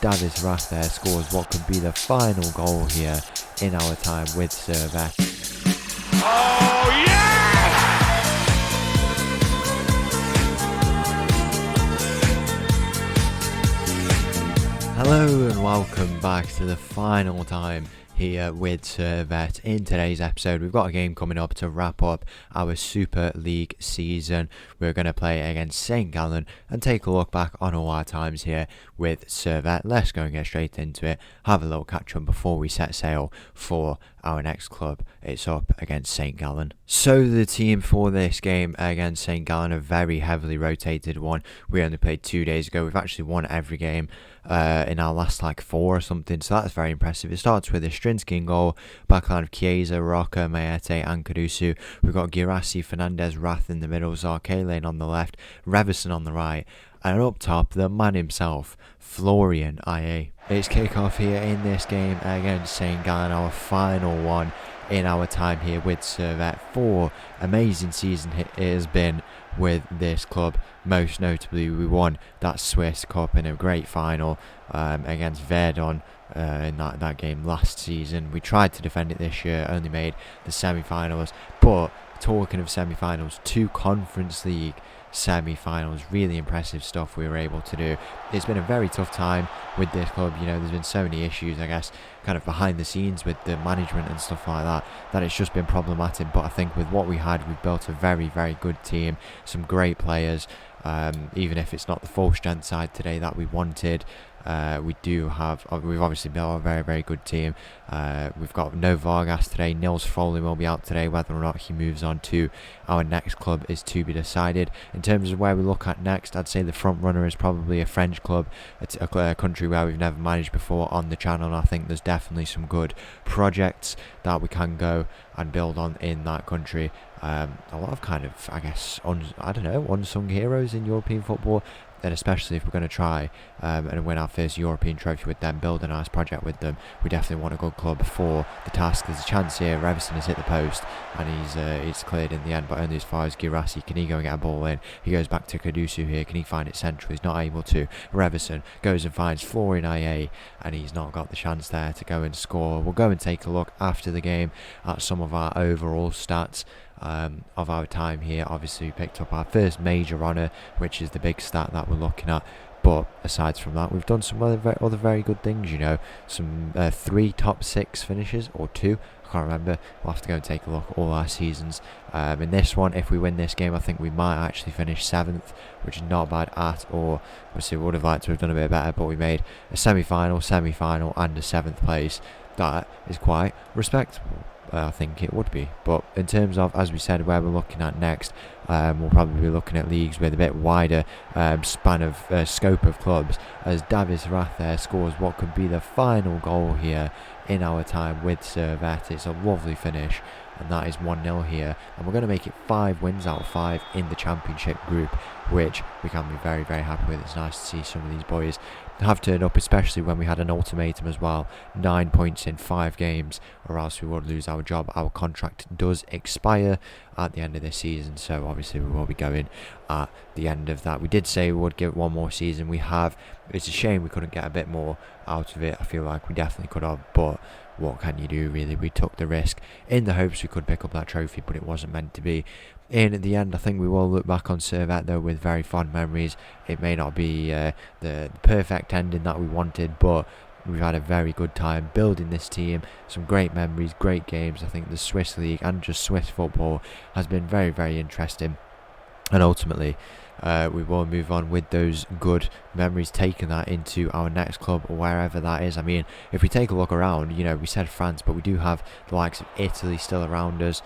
Davis Rath there scores what could be the final goal here in our time with Servette. Oh, yes! Hello and welcome back to the final time here with Servette. In today's episode, we've got a game coming up to wrap up our Super League season. We're going to play against St. Gallen and take a look back on all our times here with Servette. Let's go and get straight into it. Have a little catch up before we set sail for our next club. It's up against St. Gallen. So the team for this game against St. Gallen, a very heavily rotated one. We only played 2 days ago. We've actually won every game in our last 4 or something, so that's very impressive. It starts with a Strinsky in goal, backline of Chiesa, Rocca, Mayete and Cadusu. We've got Girassi, Fernandez, Rath in the middle, Zarkelen on the left, Reverson on the right, and up top, the man himself, Florian IA. It's kick-off here in this game against St. Gallen, our final one in our time here with Servette. 4 amazing seasons it has been with this club. Most notably, we won that Swiss Cup in a great final against Verdon in that game last season. We tried to defend it this year, only made the semi-finals. But talking of semi-finals, 2 Conference League semi-finals, really impressive stuff we were able to do. It's been a very tough time with this club. You know, there's been so many issues, I guess, kind of behind the scenes with the management and stuff like that it's just been problematic. But I think with what we had, we've built a very, very good team, some great players. Even if it's not the full strength side today that we wanted, we've obviously built a very, very good team. We've got no Vargas today. Nils Foley will be out today. Whether or not he moves on to our next club is to be decided. In terms of where we look at next, I'd say the front runner is probably a French club, a country where we've never managed before on the channel, and I think there's definitely some good projects that we can go and build on in that country. A lot of kind of, I guess, unsung heroes in European football, and especially if we're going to try and win our first European trophy with them, build a nice project with them, we definitely want a good club for the task. There's a chance here. Reverson has hit the post and it's cleared in the end, but only as far as Girassi. Can he go and get a ball in? He goes back to Cadusu here. Can he find it central? He's not able to. Reverson goes and finds Florian IA, and he's not got the chance there to go and score. We'll go and take a look after the game at some of our overall stats of our time here. Obviously, we picked up our first major honour, which is the big stat that we're looking at. But aside from that, we've done some other very good things, you know. Some 3 top 6 finishes, or 2, I can't remember. We'll have to go and take a look at all our seasons. In this one, if we win this game, I think we might actually finish 7th, which is not bad at all. Obviously, we would have liked to have done a bit better, but we made a semi-final, and a 7th place. That is quite respectable. I think it would be. But in terms of, as we said, where we're looking at next, we'll probably be looking at leagues with a bit wider span of scope of clubs, as Davis Rath there scores what could be the final goal here in our time with Servette. It's a lovely finish, and that is 1-0 here, and we're going to make it 5 wins out of 5 in the championship group, which we can be very, very happy with. It's nice to see some of these boys have turned up, especially when we had an ultimatum as well. 9 points in 5 games, or else we would lose our job. Our contract does expire at the end of this season, so obviously we will be going at the end of that. We did say we would give it 1 more season. We have. It's a shame we couldn't get a bit more out of it. I feel like we definitely could have, but what can you do, really? We took the risk in the hopes we could pick up that trophy, but it wasn't meant to be. In the end, I think we will look back on Servette though with very fond memories. It may not be the perfect ending that we wanted, but we've had a very good time building this team. Some great memories, great games. I think the Swiss League and just Swiss football has been very, very interesting. And ultimately, we will move on with those good memories, taking that into our next club or wherever that is. I mean, if we take a look around, you know, we said France, but we do have the likes of Italy still around us,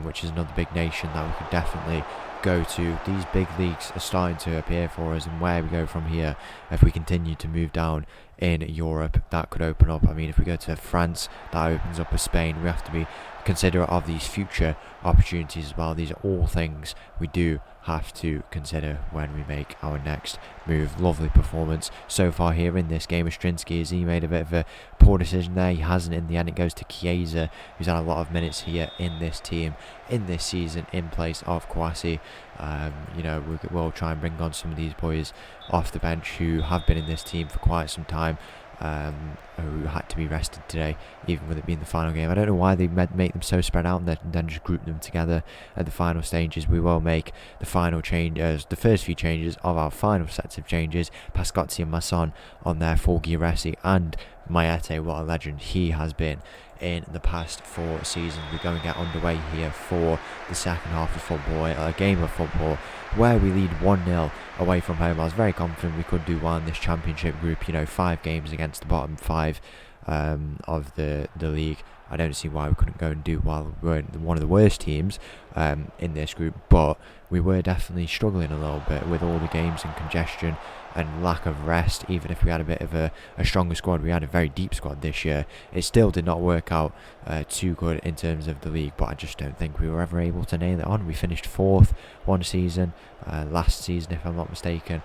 which is another big nation that we could definitely go to. These big leagues are starting to appear for us, and where we go from here, if we continue to move down in Europe, that could open up. I mean, if we go to France, that opens up with Spain. We have to be considerate of these future opportunities as well. These are all things we do have to consider when we make our next move. Lovely performance so far here in this game. Ostrinsky, as he made a bit of a poor decision there, he hasn't in the end. It goes to Chiesa, who's had a lot of minutes here in this team in this season in place of Kouassi. We'll try and bring on some of these boys off the bench who have been in this team for quite some time, who had to be rested today, even with it being the final game. I don't know why they make them so spread out and then just group them together at the final stages. We will make the final changes, the first few changes of our final sets of changes. Pascotti and Masson on there for Guirassi, and Mayete, what a legend he has been in the past 4 seasons. We're going to get underway here for the second half of football, a game of football where we lead 1-0 away from home. I was very confident we could do well in this championship group, 5 games against the bottom 5 of the league. I don't see why we couldn't go and do well. We're one of the worst teams in this group, but we were definitely struggling a little bit with all the games and congestion and lack of rest. Even if we had a bit of a stronger squad, we had a very deep squad this year. It still did not work out too good in terms of the league, but I just don't think we were ever able to nail it on. We finished 4th one season, last season if I'm not mistaken,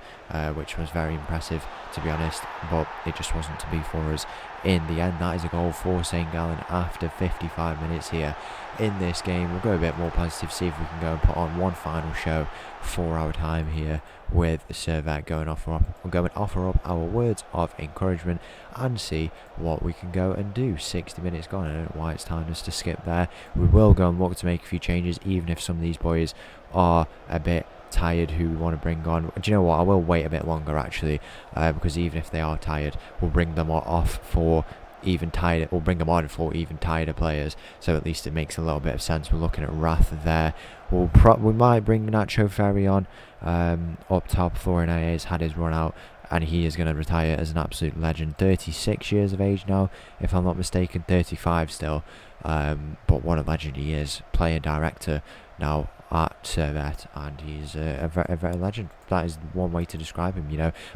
which was very impressive to be honest, but it just wasn't to be for us in the end. That is a goal for St. Gallen after 55 minutes here in this game. We'll go a bit more positive, see if we can go and put on one final show for our time here with Servette, go and offer up our words of encouragement and see what we can go and do. 60 minutes gone, I don't know why it's time us to skip there. We will go and look to make a few changes, even if some of these boys are a bit tired who we want to bring on. Do you know what, I will wait a bit longer actually, because even if they are tired, we'll bring them off for even tired, we'll bring them on for even tireder players, so at least it makes a little bit of sense. We're looking at Rath there. We might bring Nacho Ferry on up top. Florian has had his run out and he is going to retire as an absolute legend. 36 years of age now, if I'm not mistaken, 35 still, but what a legend he is. Player director now at Servette, and he's a very legend. That is one way to describe him.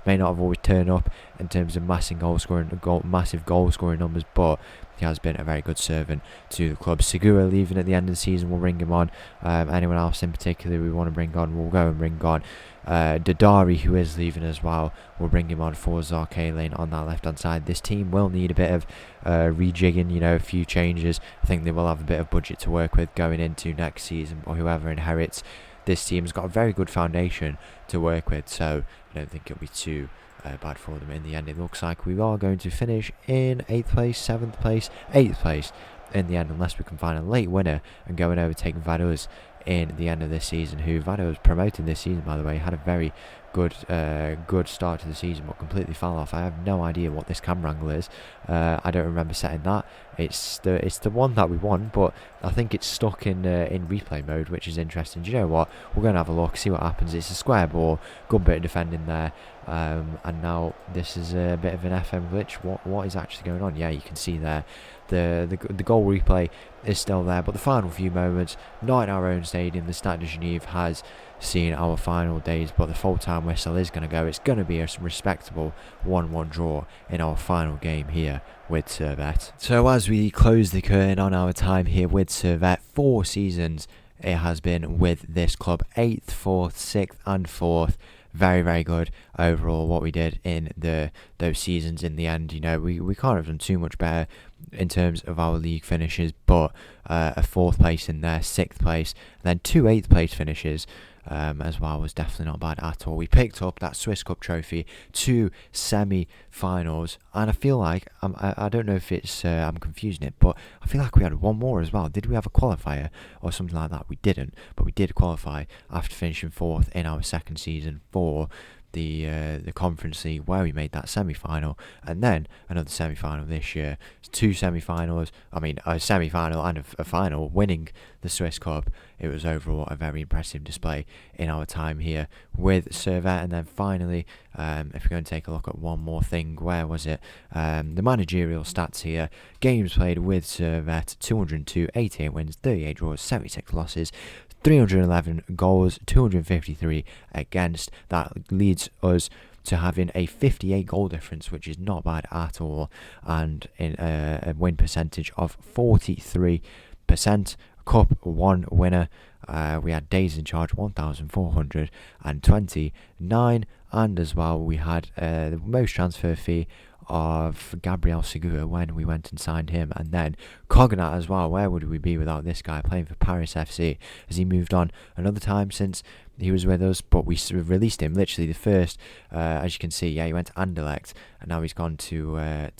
May not have always turned up in terms of massive goal scoring numbers, but he has been a very good servant to the club. Segura leaving at the end of the season, we'll bring him on. Anyone else in particular we want to bring on, we'll go and bring on. Dadari, who is leaving as well, we'll bring him on for Zarkalen on that left hand side. This team will need a bit of rejigging, a few changes. I think they will have a bit of budget to work with going into next season, or whoever inherits this team's got a very good foundation to work with, so I don't think it'll be too bad for them in the end. It looks like we are going to finish in 8th place, 7th place, 8th place in the end, unless we can find a late winner and go and overtake Vaduz in the end of this season, who Vaduz promoted this season, by the way. Had a very good start to the season, but completely fell off. I have no idea what this camera angle is. I don't remember setting that. It's the one that we won, but I think it's stuck in replay mode, which is interesting. Do you know what? We're going to have a look, see what happens. It's a square ball, good bit of defending there, and now this is a bit of an FM glitch. What is actually going on? Yeah, you can see there the goal replay is still there, but the final few moments, not in our own stadium. The Stade de Genève has seen our final days, but the full-time whistle is going to go. It's going to be a respectable 1-1 draw in our final game here with Servette. So as we close the curtain on our time here with Servette, 4 seasons it has been with this club, 8th, 4th, 6th and 4th. Very, very good overall what we did in those seasons. In the end, we can't have done too much better in terms of our league finishes, but a 4th place in there, 6th place, and then 2 8th place finishes as well was definitely not bad at all. We picked up that Swiss Cup trophy, 2 semi-finals, and I feel like I don't know if it's I'm confusing it, but I feel like we had one more as well. Did we have a qualifier or something like that? We didn't, but we did qualify after finishing 4th in our second season for the Conference League, where we made that semi-final, and then another semi-final this year. 2 semi-finals, a semi-final and a final, winning the Swiss Cup. It was overall a very impressive display in our time here with Servette. And then finally, if we're going to take a look at one more thing, where was it? The managerial stats here. Games played with Servette, 202, 88 wins, 38 draws, 76 losses, 311 goals, 253 against. That leads us to having a 58 goal difference, which is not bad at all, and in a win percentage of 43%. 100%. Cup 1 winner. We had days in charge 1,429, and as well we had the most transfer fee of Gabriel Segura when we went and signed him, and then Cognat as well. Where would we be without this guy playing for Paris FC? Has he moved on another time since he was with us? But we released him literally the first, as you can see, he went to Anderlecht, and now he's gone to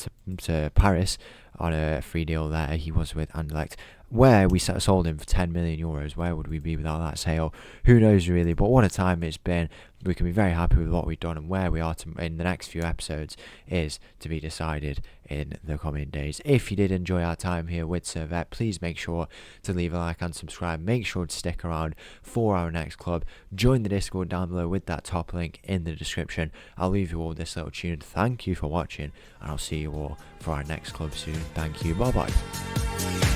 Paris on a free deal there. He was with Anderlecht, where we sold him for 10 million euros. Where would we be without that sale? Who knows really, but what a time it's been. We can be very happy with what we've done, and where we are in the next few episodes is to be decided in the coming days. If you did enjoy our time here with Servette, please make sure to leave a like and subscribe. Make sure to stick around for our next club. Join the Discord down below with that top link in the description. I'll leave you all with this little tune. Thank you for watching, and I'll see you all for our next club soon. Thank you. Bye bye.